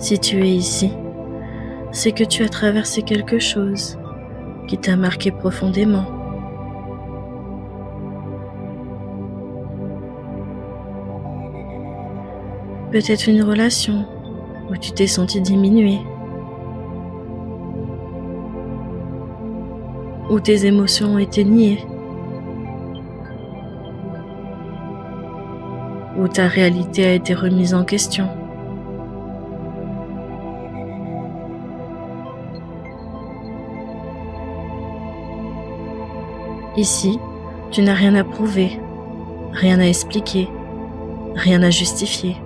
Si tu es ici, c'est que tu as traversé quelque chose qui t'a marqué profondément. Peut-être une relation où tu t'es senti diminué, où tes émotions ont été niées, où ta réalité a été remise en question. Ici, tu n'as rien à prouver, rien à expliquer, rien à justifier.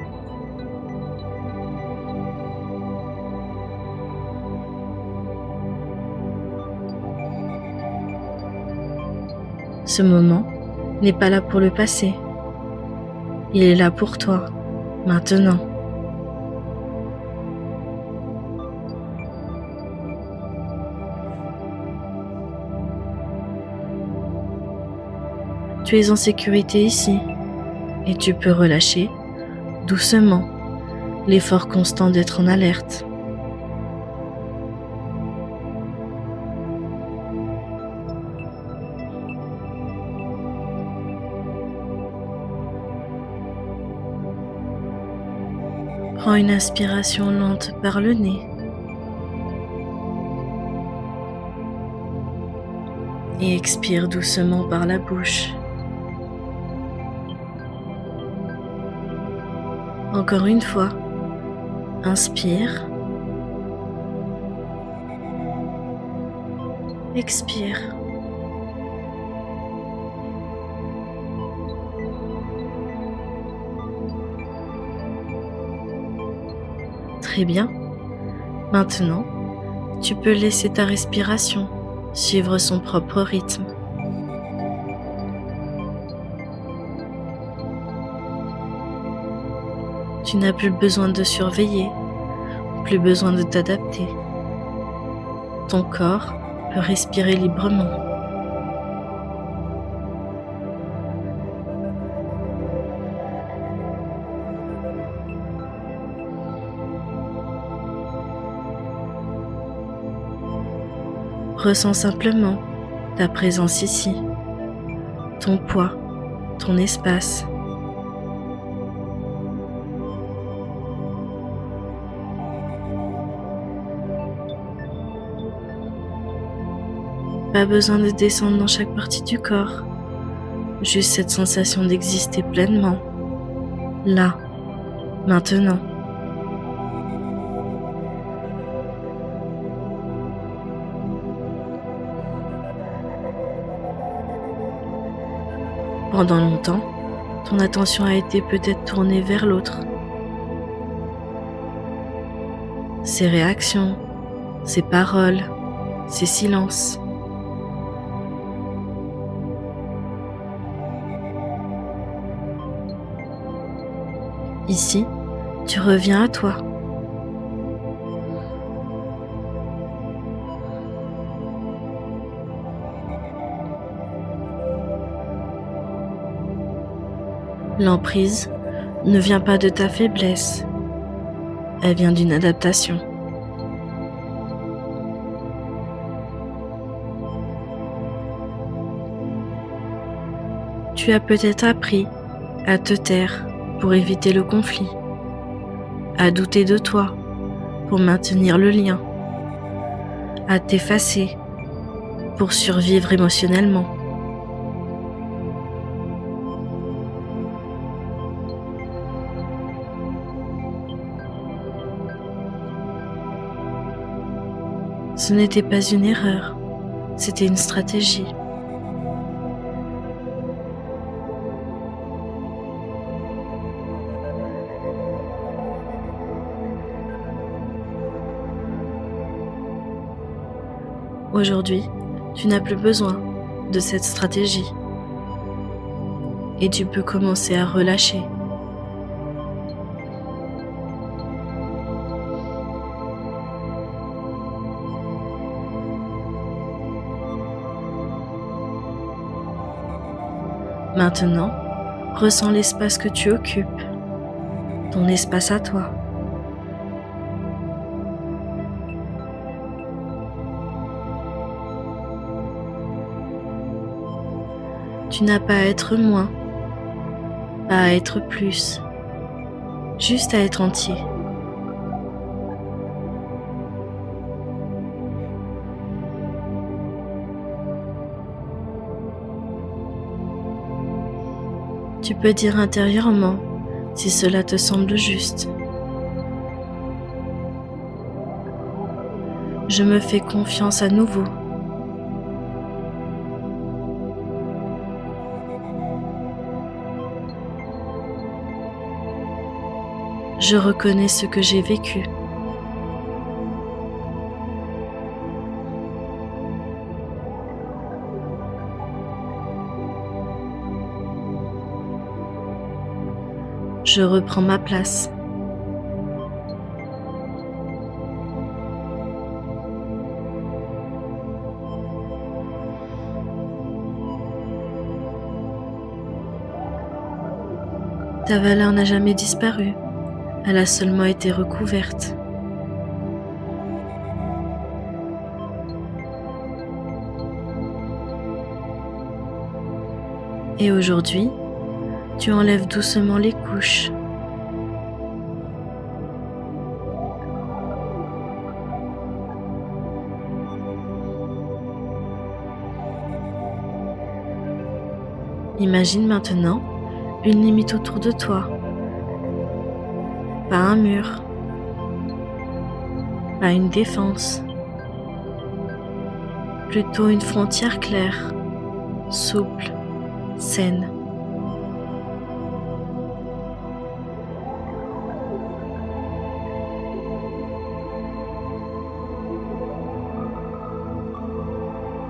Ce moment n'est pas là pour le passé. Il est là pour toi, maintenant. Tu es en sécurité ici et tu peux relâcher, doucement, l'effort constant d'être en alerte. Prends une inspiration lente par le nez et expire doucement par la bouche. Encore une fois, inspire, expire. Très bien. Maintenant, tu peux laisser ta respiration suivre son propre rythme. Tu n'as plus besoin de surveiller, plus besoin de t'adapter. Ton corps peut respirer librement. Ressens simplement ta présence ici, ton poids, ton espace. Pas besoin de descendre dans chaque partie du corps, juste cette sensation d'exister pleinement, là, maintenant. Pendant longtemps, ton attention a été peut-être tournée vers l'autre. Ses réactions, ses paroles, ses silences. Ici, tu reviens à toi. L'emprise ne vient pas de ta faiblesse, elle vient d'une adaptation. Tu as peut-être appris à te taire pour éviter le conflit, à douter de toi pour maintenir le lien, à t'effacer pour survivre émotionnellement. Ce n'était pas une erreur, c'était une stratégie. Aujourd'hui, tu n'as plus besoin de cette stratégie et tu peux commencer à relâcher. Maintenant, ressens l'espace que tu occupes, ton espace à toi. Tu n'as pas à être moins, pas à être plus, juste à être entier. Tu peux dire intérieurement si cela te semble juste. Je me fais confiance à nouveau. Je reconnais ce que j'ai vécu. Je reprends ma place. Ta valeur n'a jamais disparu, elle a seulement été recouverte. Et aujourd'hui, tu enlèves doucement les couches. Imagine maintenant une limite autour de toi. Pas un mur, pas une défense, plutôt une frontière claire, souple, saine.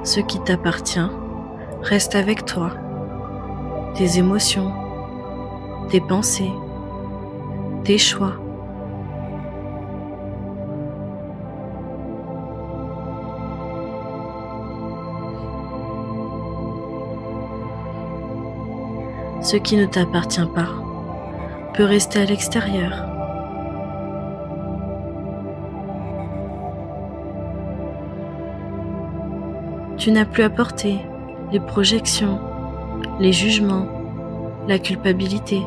Ce qui t'appartient reste avec toi, tes émotions, tes pensées, tes choix. Ce qui ne t'appartient pas peut rester à l'extérieur. Tu n'as plus à porter les projections, les jugements, la culpabilité.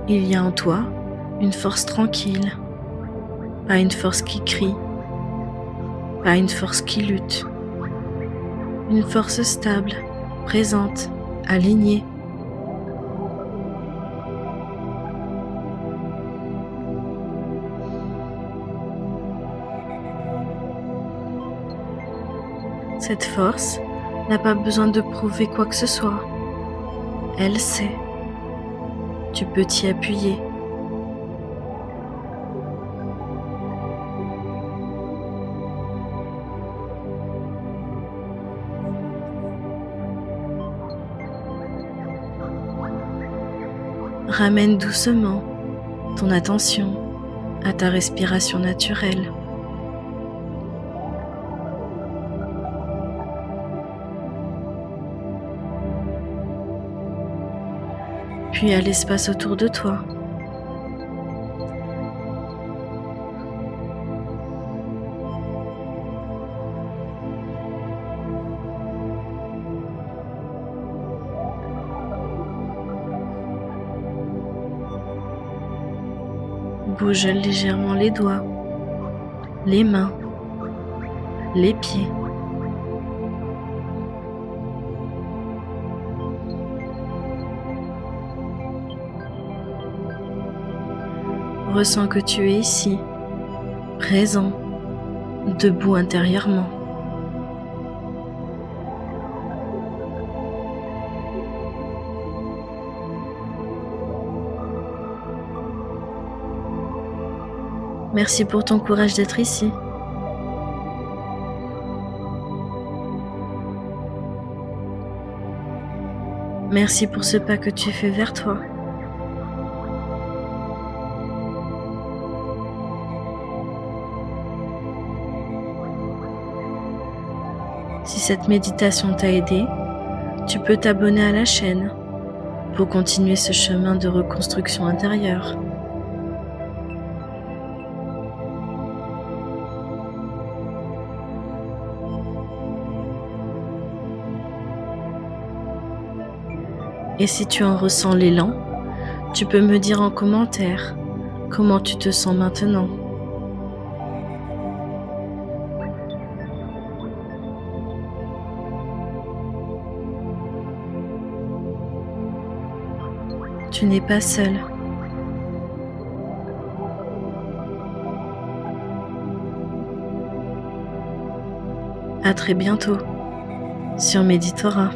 Il y a en toi une force tranquille, pas une force qui crie, pas une force qui lutte, une force stable, présente, alignée. Cette force n'a pas besoin de prouver quoi que ce soit. Elle sait. Tu peux t'y appuyer. Ramène doucement ton attention à ta respiration naturelle. Puis à l'espace autour de toi. Bouge légèrement les doigts, les mains, les pieds. Ressens que tu es ici, présent, debout intérieurement. Merci pour ton courage d'être ici. Merci pour ce pas que tu fais vers toi. Si cette méditation t'a aidé, tu peux t'abonner à la chaîne pour continuer ce chemin de reconstruction intérieure. Et si tu en ressens l'élan, tu peux me dire en commentaire comment tu te sens maintenant. Tu n'es pas seul. À très bientôt sur Méditora.